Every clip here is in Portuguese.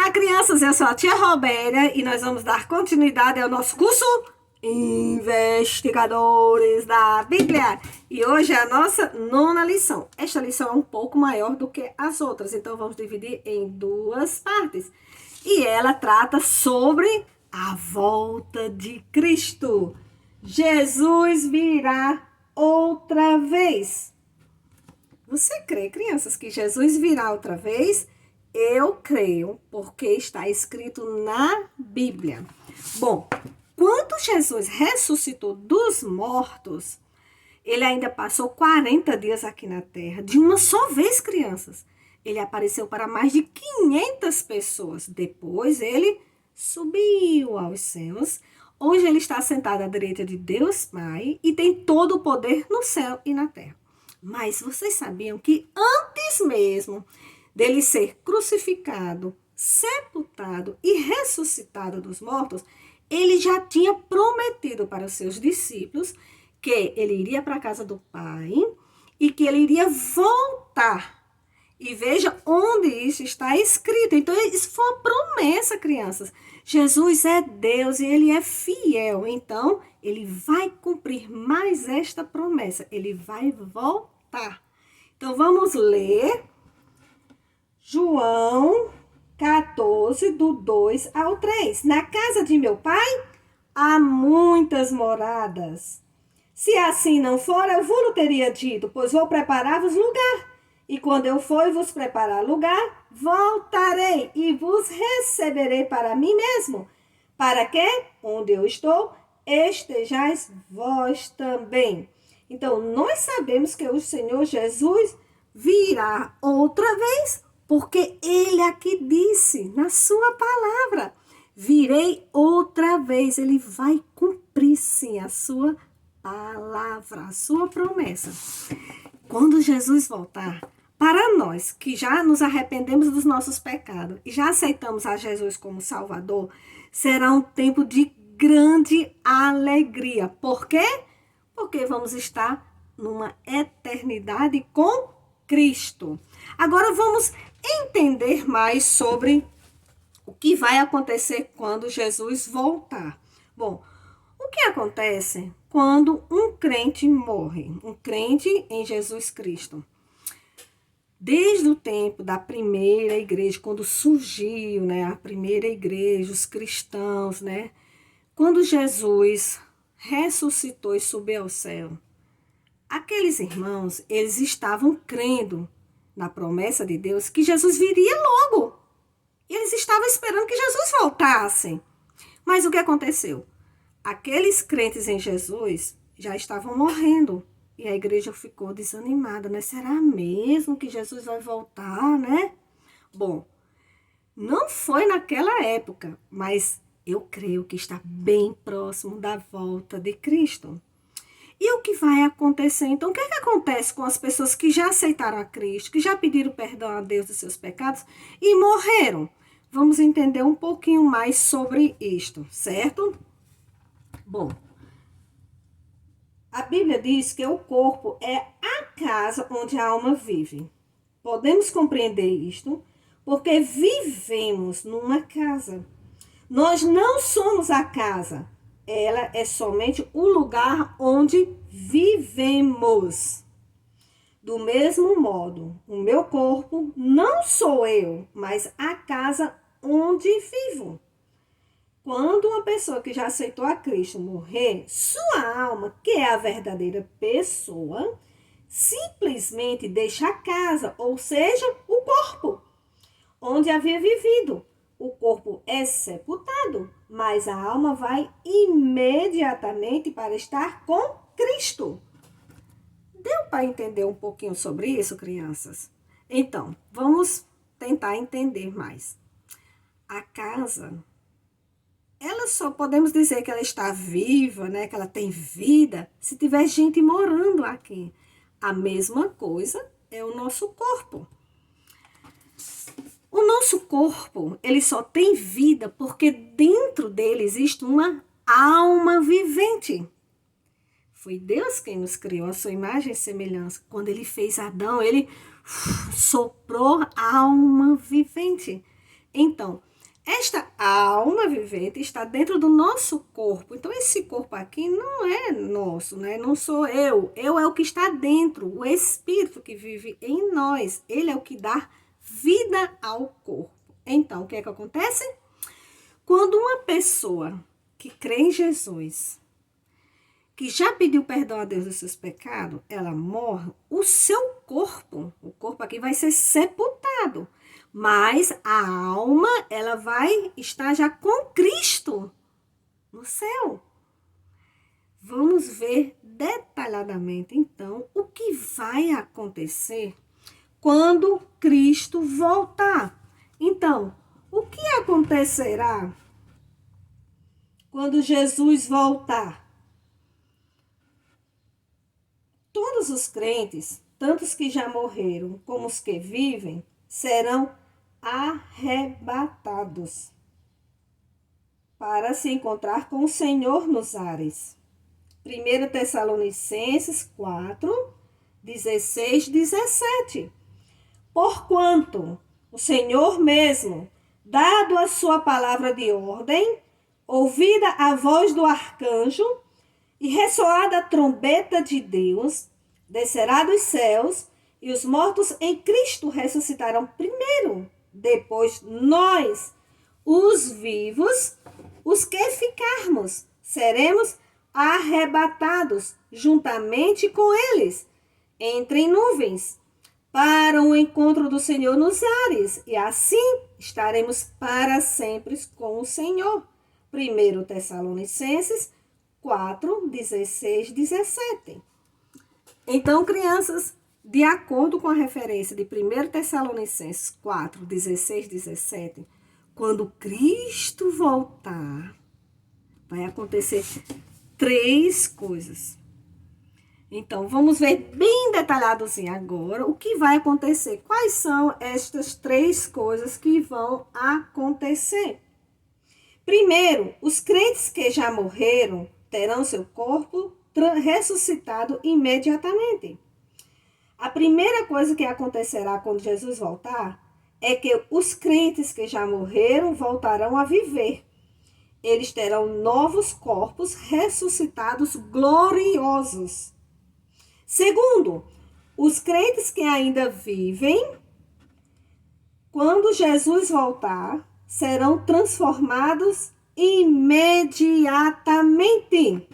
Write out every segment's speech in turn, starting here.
Olá, crianças! Eu sou a tia Robéria e nós vamos dar continuidade ao nosso curso Investigadores da Bíblia. E hoje é a nossa nona lição. Esta lição é um pouco maior do que as outras, então vamos dividir em duas partes. E ela trata sobre a volta de Cristo. Jesus virá outra vez. Você crê, crianças, que Jesus virá outra vez? Eu creio, porque está escrito na Bíblia. Bom, quando Jesus ressuscitou dos mortos, ele ainda passou 40 dias aqui na terra, de uma só vez, crianças. Ele apareceu para mais de 500 pessoas. Depois ele subiu aos céus. Hoje ele está sentado à direita de Deus Pai e tem todo o poder no céu e na terra. Mas vocês sabiam que antes mesmo dele ser crucificado, sepultado e ressuscitado dos mortos, ele já tinha prometido para os seus discípulos que ele iria para a casa do Pai e que ele iria voltar. E veja onde isso está escrito. Então, isso foi uma promessa, crianças. Jesus é Deus e ele é fiel. Então, ele vai cumprir mais esta promessa. Ele vai voltar. Então, vamos ler João 14, do 2 ao 3. Na casa de meu pai há muitas moradas. Se assim não for, eu vos teria dito, pois vou preparar-vos lugar. E quando eu for e vos preparar lugar, voltarei e vos receberei para mim mesmo, para que, onde eu estou, estejais vós também. Então, nós sabemos que o Senhor Jesus virá outra vez, porque ele aqui disse, na sua palavra, virei outra vez. Ele vai cumprir, sim, a sua palavra, a sua promessa. Quando Jesus voltar, para nós que já nos arrependemos dos nossos pecados e já aceitamos a Jesus como Salvador, será um tempo de grande alegria. Por quê? Porque vamos estar numa eternidade com Cristo. Agora vamos entender mais sobre o que vai acontecer quando Jesus voltar. Bom, o que acontece quando um crente morre? Um crente em Jesus Cristo. Desde o tempo da primeira igreja, quando surgiu, né, a primeira igreja, os cristãos, né? Quando Jesus ressuscitou e subiu ao céu, aqueles irmãos, eles estavam crendo na promessa de Deus que Jesus viria logo. Eles estavam esperando que Jesus voltasse. Mas o que aconteceu? Aqueles crentes em Jesus já estavam morrendo. E a igreja ficou desanimada, né? Será mesmo que Jesus vai voltar, né? Bom, não foi naquela época, mas eu creio que está bem próximo da volta de Cristo. E o que vai acontecer? Então, o que acontece com as pessoas que já aceitaram a Cristo, que já pediram perdão a Deus dos seus pecados e morreram? Vamos entender um pouquinho mais sobre isto, certo? Bom, a Bíblia diz que o corpo é a casa onde a alma vive. Podemos compreender isto porque vivemos numa casa. Nós não somos a casa. Ela é somente o lugar onde vivemos. Do mesmo modo, o meu corpo não sou eu, mas a casa onde vivo. Quando uma pessoa que já aceitou a Cristo morrer, sua alma, que é a verdadeira pessoa, simplesmente deixa a casa, ou seja, o corpo, onde havia vivido. O corpo é sepultado, mas a alma vai imediatamente para estar com Cristo. Deu para entender um pouquinho sobre isso, crianças? Então, vamos tentar entender mais. A casa, ela só podemos dizer que ela está viva, né? Que ela tem vida, se tiver gente morando aqui. A mesma coisa é o nosso corpo. O nosso corpo, ele só tem vida porque dentro dele existe uma alma vivente. Foi Deus quem nos criou, a sua imagem e semelhança. Quando ele fez Adão, ele soprou alma vivente. Então, Esta alma vivente está dentro do nosso corpo. Então, esse corpo aqui não é nosso, né? Não sou eu. Eu é o que está dentro, o espírito que vive em nós. Ele é o que dá vida ao corpo. Então, o que é que acontece? Quando uma pessoa que crê em Jesus, que já pediu perdão a Deus dos seus pecados, ela morre, o seu corpo, o corpo aqui vai ser sepultado. Mas a alma, ela vai estar já com Cristo no céu. Vamos ver detalhadamente, então, o que vai acontecer quando Cristo voltar. Então, o que acontecerá quando Jesus voltar? Todos os crentes, tanto os que já morreram como os que vivem, serão arrebatados para se encontrar com o Senhor nos ares. 1 Tessalonicenses 4, 16, 17. Porquanto o Senhor mesmo, dado a sua palavra de ordem, ouvida a voz do arcanjo e ressoada a trombeta de Deus, descerá dos céus e os mortos em Cristo ressuscitarão primeiro. Depois nós, os vivos, os que ficarmos, seremos arrebatados juntamente com eles, entre nuvens, para o encontro do Senhor nos ares, e assim estaremos para sempre com o Senhor. 1 Tessalonicenses 4, 16, 17. Então, crianças, de acordo com a referência de 1 Tessalonicenses 4, 16, 17, quando Cristo voltar, vai acontecer 3 coisas. Então, vamos ver bem detalhadozinho agora o que vai acontecer. Quais são estas 3 coisas que vão acontecer? Primeiro, os crentes que já morreram terão seu corpo ressuscitado imediatamente. A primeira coisa que acontecerá quando Jesus voltar é que os crentes que já morreram voltarão a viver. Eles terão novos corpos ressuscitados gloriosos. Segundo, os crentes que ainda vivem, quando Jesus voltar, serão transformados imediatamente.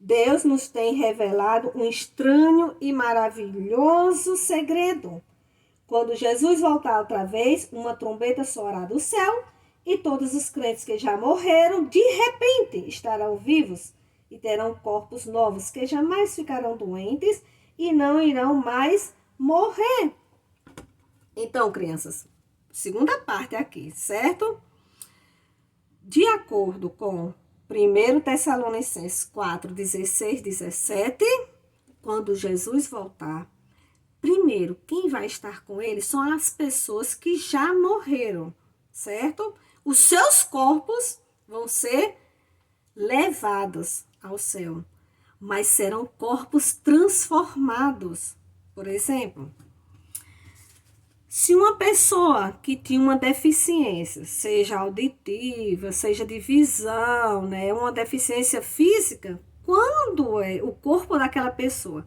Deus nos tem revelado um estranho e maravilhoso segredo. Quando Jesus voltar outra vez, uma trombeta soará do céu e todos os crentes que já morreram, de repente, estarão vivos e terão corpos novos que jamais ficarão doentes e não irão mais morrer. Então, crianças, segunda parte aqui, certo? De acordo com 1 Tessalonicenses 4, 16, 17, quando Jesus voltar, primeiro, quem vai estar com ele são as pessoas que já morreram, certo? Os seus corpos vão ser levados ao céu, mas serão corpos transformados. Por exemplo, se uma pessoa que tinha uma deficiência, seja auditiva, seja de visão, né, uma deficiência física, quando o corpo daquela pessoa,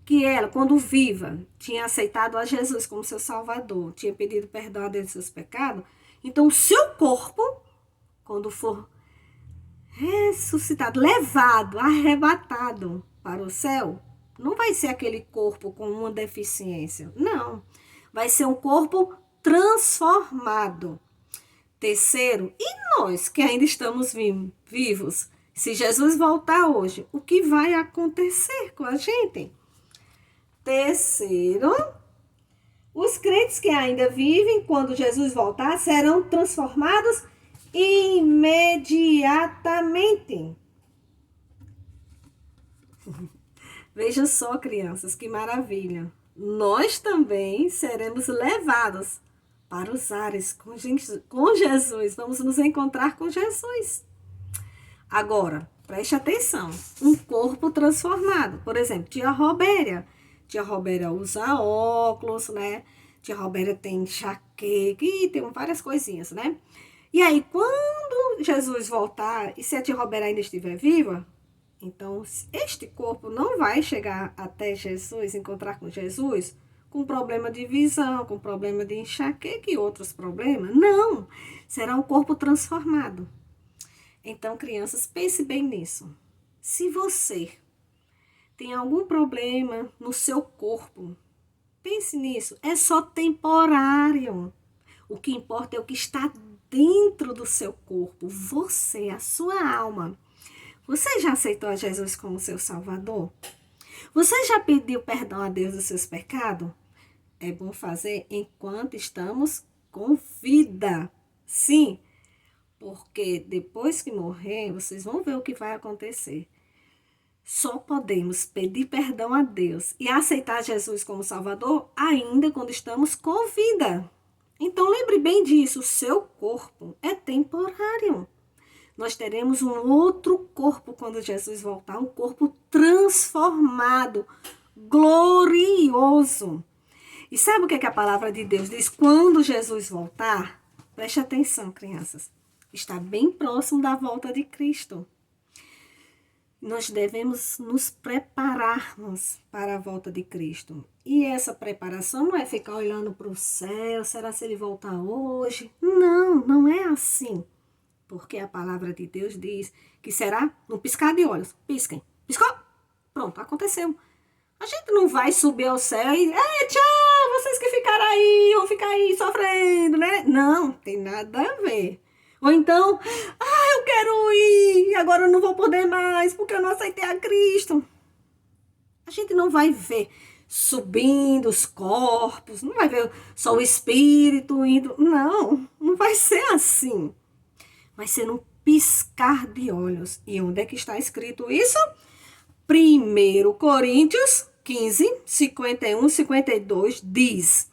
que ela, quando viva, tinha aceitado a Jesus como seu Salvador, tinha pedido perdão a Deus dos seus pecados, então o seu corpo, quando for ressuscitado, levado, arrebatado para o céu, não vai ser aquele corpo com uma deficiência, não. Vai ser um corpo transformado. Terceiro, e nós que ainda estamos vivos? Se Jesus voltar hoje, o que vai acontecer com a gente? Terceiro, os crentes que ainda vivem, quando Jesus voltar, serão transformados imediatamente. Vejam só, crianças, que maravilha. Nós também seremos levados para os ares com Jesus. Vamos nos encontrar com Jesus. Agora, preste atenção. Um corpo transformado. Por exemplo, tia Robéria. Tia Robéria usa óculos, né? Tia Robéria tem enxaqueca e tem várias coisinhas, né? E aí, quando Jesus voltar e se a tia Roberta ainda estiver viva, então este corpo não vai chegar até Jesus, encontrar com Jesus, com problema de visão, com problema de enxaqueca e outros problemas. Não! Será um corpo transformado. Então, crianças, pense bem nisso. Se você tem algum problema no seu corpo, pense nisso. É só temporário. O que importa é o que está dentro do seu corpo. Você, a sua alma. Você já aceitou a Jesus como seu Salvador? Você já pediu perdão a Deus dos seus pecados? É bom fazer enquanto estamos com vida. Sim, porque depois que morrer, vocês vão ver o que vai acontecer. Só podemos pedir perdão a Deus e aceitar Jesus como Salvador ainda quando estamos com vida. Então lembre bem disso, o seu corpo é temporário. Nós teremos um outro corpo quando Jesus voltar, um corpo transformado, glorioso. E sabe o que a palavra de Deus diz? Quando Jesus voltar, preste atenção, crianças, está bem próximo da volta de Cristo. Nós devemos nos prepararmos para a volta de Cristo. E essa preparação não é ficar olhando para o céu, será se ele voltar hoje? Não, não é assim. Porque a palavra de Deus diz que será no piscar de olhos. Pisquem. Piscou? Pronto, aconteceu. A gente não vai subir ao céu e... tchau, vocês que ficaram aí, vão ficar aí sofrendo, né? Não, tem nada a ver. Ou então, eu quero ir, agora eu não vou poder mais, porque eu não aceitei a Cristo. A gente não vai ver subindo os corpos, não vai ver só o espírito indo. Não, não vai ser assim. Vai ser num piscar de olhos. E onde é que está escrito isso? 1 Coríntios 15, 51, 52 diz: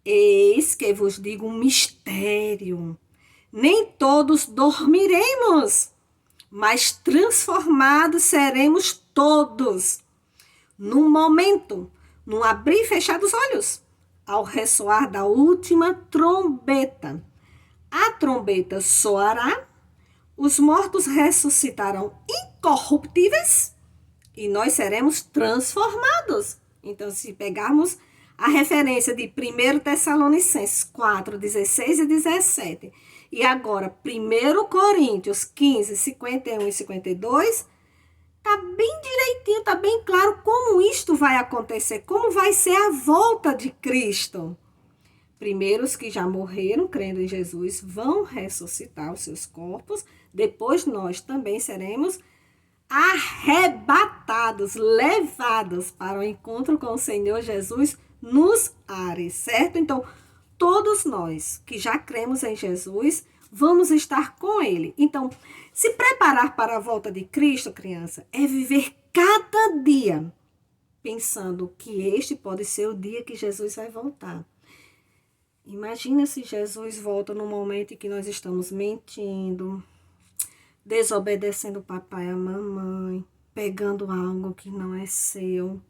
Eis que vos digo um mistério. Nem todos dormiremos, mas transformados seremos todos. Num momento, num abrir e fechar dos olhos, ao ressoar da última trombeta. A trombeta soará, os mortos ressuscitarão incorruptíveis e nós seremos transformados. Então, se pegarmos a referência de 1 Tessalonicenses 4, 16 e 17, e agora 1 Coríntios 15, 51 e 52, está bem direitinho, está bem claro como isto vai acontecer, como vai ser a volta de Cristo. Primeiro, os que já morreram crendo em Jesus vão ressuscitar os seus corpos, depois nós também seremos arrebatados, levados para o encontro com o Senhor Jesus nos ares, certo? Então, todos nós que já cremos em Jesus, vamos estar com Ele. Então, se preparar para a volta de Cristo, criança, é viver cada dia pensando que este pode ser o dia que Jesus vai voltar. Imagina se Jesus volta no momento em que nós estamos mentindo, desobedecendo o papai e a mamãe, pegando algo que não é seu.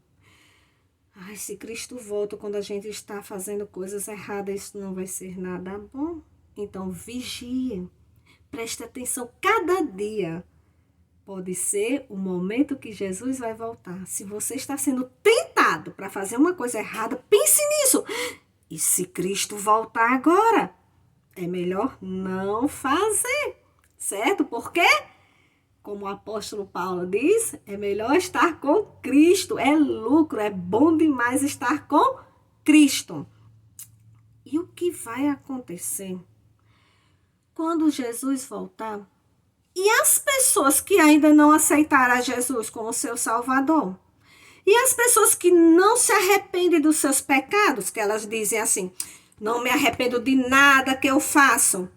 Ai, se Cristo volta quando a gente está fazendo coisas erradas, isso não vai ser nada bom. Então, vigie, preste atenção cada dia. Pode ser o momento que Jesus vai voltar. Se você está sendo tentado para fazer uma coisa errada, pense nisso. E se Cristo voltar agora, é melhor não fazer, certo? Porque, como o apóstolo Paulo diz, é melhor estar com Cristo. É lucro, é bom demais estar com Cristo. E o que vai acontecer quando Jesus voltar? E as pessoas que ainda não aceitaram a Jesus como seu Salvador? E as pessoas que não se arrependem dos seus pecados, que elas dizem assim, não me arrependo de nada que eu faço.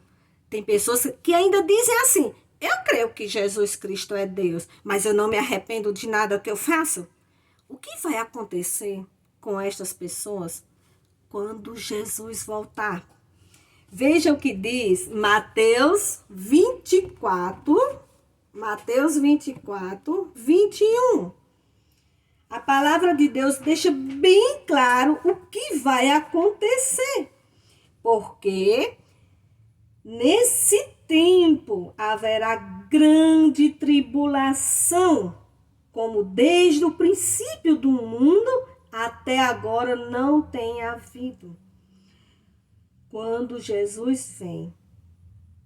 Tem pessoas que ainda dizem assim, eu creio que Jesus Cristo é Deus, mas eu não me arrependo de nada que eu faço. O que vai acontecer com estas pessoas quando Jesus voltar? Veja o que diz Mateus 24, 21. A palavra de Deus deixa bem claro o que vai acontecer. Porque Nesse tempo haverá grande tribulação, como desde o princípio do mundo até agora não tem havido. Quando Jesus vem,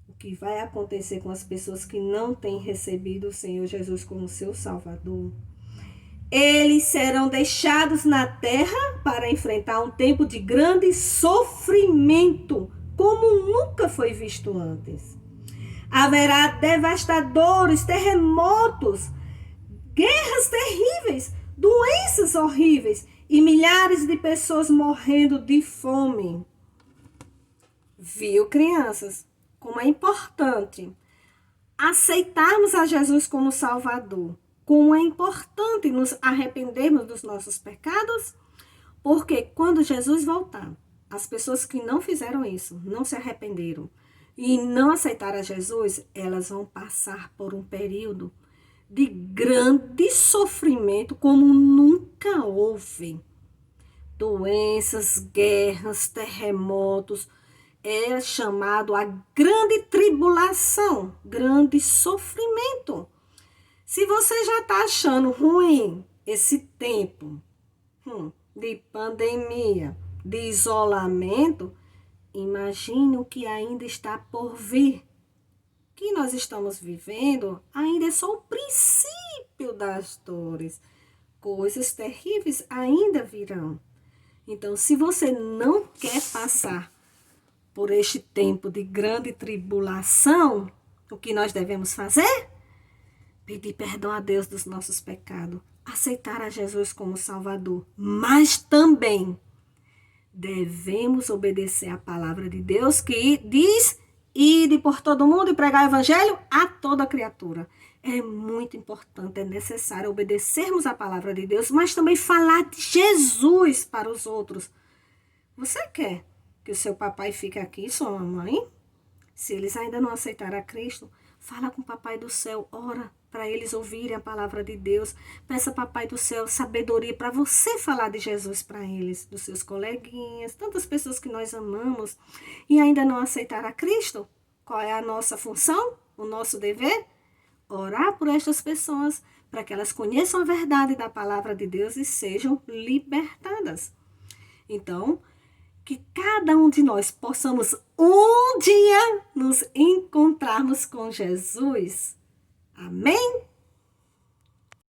o que vai acontecer com as pessoas que não têm recebido o Senhor Jesus como seu Salvador? Eles serão deixados na terra para enfrentar um tempo de grande sofrimento, como nunca foi visto antes. Haverá devastadores terremotos, guerras terríveis, doenças horríveis e milhares de pessoas morrendo de fome. Viu, crianças, como é importante aceitarmos a Jesus como Salvador? Como é importante nos arrependermos dos nossos pecados? Porque quando Jesus voltar, as pessoas que não fizeram isso, não se arrependeram e não aceitaram a Jesus, elas vão passar por um período de grande sofrimento como nunca houve. Doenças, guerras, terremotos, é chamado a grande tribulação, grande sofrimento. Se você já está achando ruim esse tempo de pandemia, de isolamento, imagine o que ainda está por vir. O que nós estamos vivendo ainda é só o princípio das dores. Coisas terríveis ainda virão. Então, se você não quer passar por este tempo de grande tribulação, o que nós devemos fazer? Pedir perdão a Deus dos nossos pecados, aceitar a Jesus como Salvador, mas também devemos obedecer à palavra de Deus que diz: ide por todo mundo e pregar o evangelho a toda criatura. É muito importante, é necessário obedecermos à palavra de Deus, mas também falar de Jesus para os outros. Você quer que o seu papai fique aqui, sua mamãe? Se eles ainda não aceitaram a Cristo, fala com o Papai do Céu, ora para eles ouvirem a palavra de Deus. Peça, Papai do Céu, sabedoria para você falar de Jesus para eles, dos seus coleguinhas, tantas pessoas que nós amamos e ainda não aceitaram a Cristo. Qual é a nossa função, o nosso dever? Orar por estas pessoas para que elas conheçam a verdade da palavra de Deus e sejam libertadas. Então, que cada um de nós possamos um dia nos encontrarmos com Jesus. Amém?